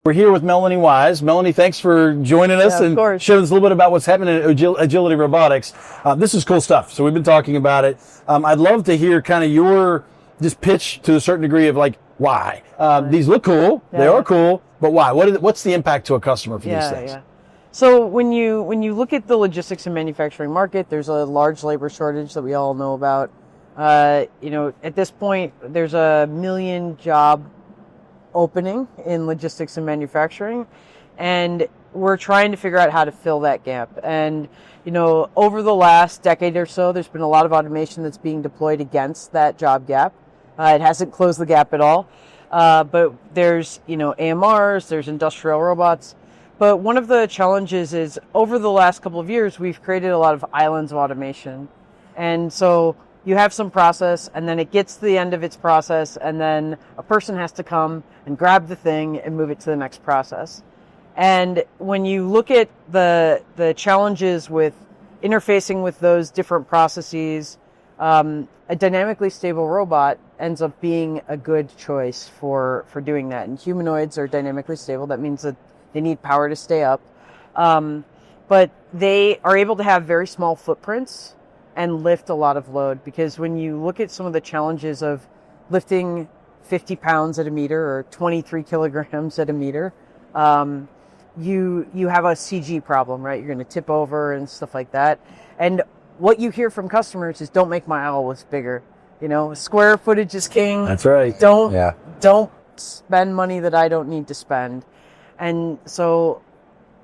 We're here with Melonee Wise. Melonee, thanks for joining us and showing us a little bit about what's happening at Agility Robotics. This is cool stuff. So we've been talking about it. I'd love to hear kind of your just pitch to a certain degree of like why. These look cool. They are cool, but why? What's the impact to a customer for these things? So when you look at the logistics and manufacturing market, there's a large labor shortage that we all know about. At this point, there's a 1 million job opening in logistics and manufacturing, and we're trying to figure out how to fill that gap. And over the last decade or so, there's been a lot of automation that's being deployed against that job gap. It hasn't closed the gap at all, but there's AMRs, there's industrial robots. But one of the challenges is over the last couple of years, we've created a lot of islands of automation. And so you have some process, and then it gets to the end of its process, and then a person has to come and grab the thing and move it to the next process. And when you look at the challenges with interfacing with those different processes, a dynamically stable robot ends up being a good choice for doing that. And humanoids are dynamically stable. That means that they need power to stay up. But they are able to have very small footprints and lift a lot of load, because when you look at some of the challenges of lifting 50 pounds at a meter or 23 kilograms at a meter, you have a CG problem, right? You're going to tip over and stuff like that. And what you hear from customers is, don't make my aisle bigger. Square footage is king. That's right. Don't spend money that I don't need to spend. And so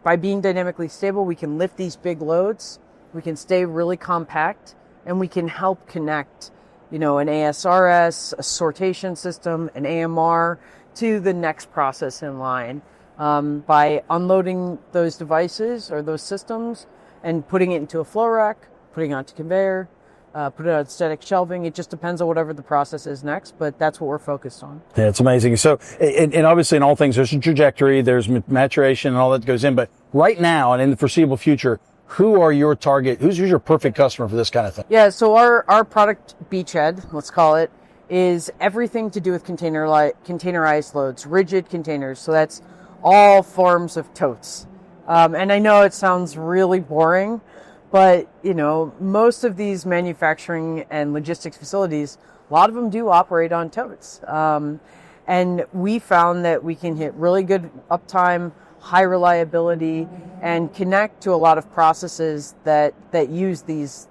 by being dynamically stable, we can lift these big loads. We can stay really compact, and we can help connect, an ASRS, a sortation system, an AMR to the next process in line by unloading those devices or those systems and putting it into a flow rack, putting it onto conveyor, put it on static shelving. It just depends on whatever the process is next, but that's what we're focused on. Yeah, it's amazing. So, and obviously in all things, there's a trajectory, there's maturation and all that goes in, but right now and in the foreseeable future, who are your target? Who's your perfect customer for this kind of thing? Yeah, so our product beachhead, let's call it, is everything to do with containerized loads, rigid containers. So that's all forms of totes. And I know it sounds really boring, but most of these manufacturing and logistics facilities, a lot of them do operate on totes. And we found that we can hit really good uptime, high reliability, and connect to a lot of processes that use these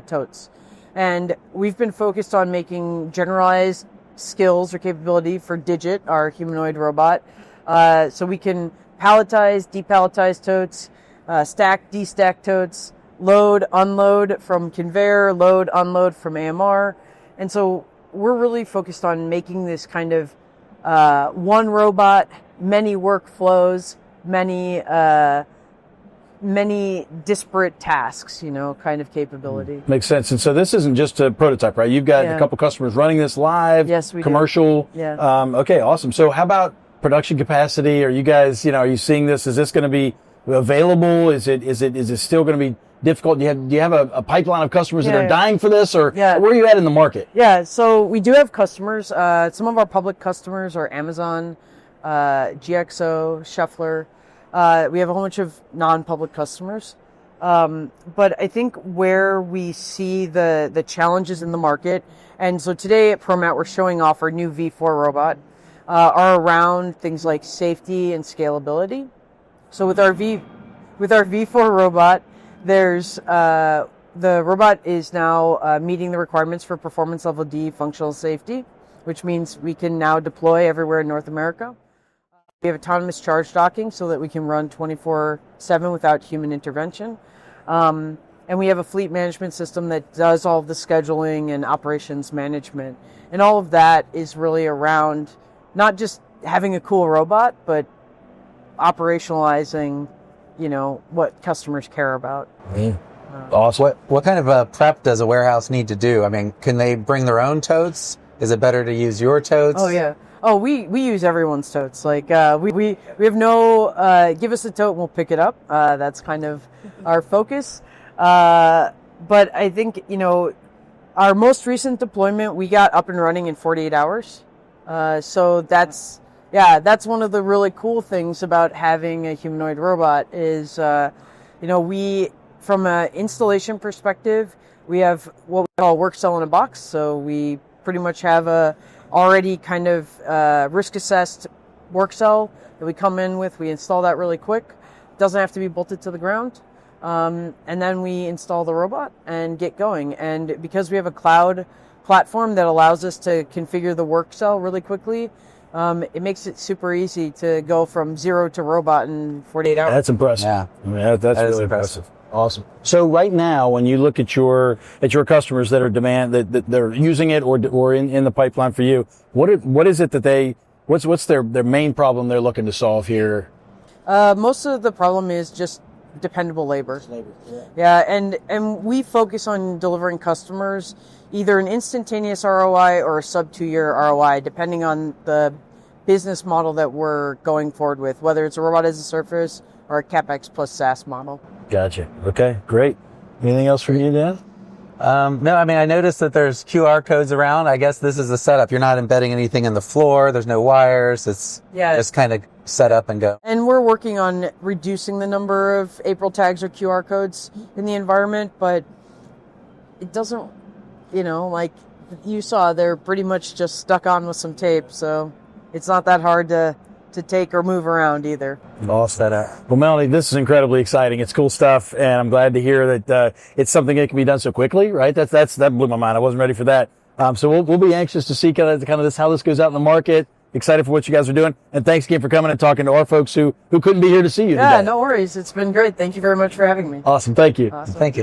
totes. And we've been focused on making generalized skills or capability for Digit, our humanoid robot, so we can palletize, depalletize totes, stack, destack totes, load, unload from conveyor, load, unload from AMR. And so we're really focused on making this kind of one robot, many workflows, many disparate tasks, kind of capability. Makes sense. And so this isn't just a prototype, right? You've got a couple customers running this live. Yes, we commercial. do. Yeah. Okay, awesome. So how about production capacity? Are you guys, are you seeing this? Is this going to be available? Is it still going to be difficult? Do you have a pipeline of customers that are dying for this, or where are you at in the market? Yeah, so we do have customers. Some of our public customers are Amazon, GXO, Shuffler. We have a whole bunch of non-public customers. But I think where we see the challenges in the market, and so today at PROMAT we're showing off our new V4 robot, are around things like safety and scalability. So with our V4 robot, there's the robot is now meeting the requirements for performance level D functional safety, which means we can now deploy everywhere in North America. We have autonomous charge docking so that we can run 24/7 without human intervention. And we have a fleet management system that does all of the scheduling and operations management. And all of that is really around not just having a cool robot, but operationalizing, what customers care about. Awesome. What kind of prep does a warehouse need to do? I mean, can they bring their own totes? Is it better to use your totes? Oh, yeah. Oh, we use everyone's totes. Like, we have no, give us a tote and we'll pick it up. That's kind of our focus. But I think, our most recent deployment, we got up and running in 48 hours. So that's Yeah, that's one of the really cool things about having a humanoid robot is, we, from an installation perspective, we have what we call work cell in a box. So we pretty much have a already kind of risk assessed work cell that we come in with. We install that really quick. Doesn't have to be bolted to the ground. And then we install the robot and get going. And because we have a cloud platform that allows us to configure the work cell really quickly, it makes it super easy to go from 0 to robot in 48 hours. That's impressive. Yeah, that's really impressive. Awesome. So right now, when you look at your customers that are that they're using it or in the pipeline for you, what is it that what's their main problem they're looking to solve here? Most of the problem is just dependable labor. Yeah, and we focus on delivering customers either an instantaneous ROI or a sub 2-year ROI, depending on the business model that we're going forward with, whether it's a robot as a service or a CapEx+SaaS model. Gotcha. Okay, great. Anything else from you, Dan? No, I mean, I noticed that there's QR codes around. I guess this is the setup. You're not embedding anything in the floor. There's no wires. It's just kind of set up and go. And we're working on reducing the number of April tags or QR codes in the environment, but it doesn't, like you saw, they're pretty much just stuck on with some tape. So it's not that hard to take or move around either. All set up. Well, Melonee, this is incredibly exciting. It's cool stuff, and I'm glad to hear that it's something that can be done so quickly. Right? That blew my mind. I wasn't ready for that. So we'll be anxious to see kind of this how this goes out in the market. Excited for what you guys are doing, and thanks again for coming and talking to our folks who couldn't be here to see you today. Yeah, no worries. It's been great. Thank you very much for having me. Awesome. Thank you. Awesome. Thank you.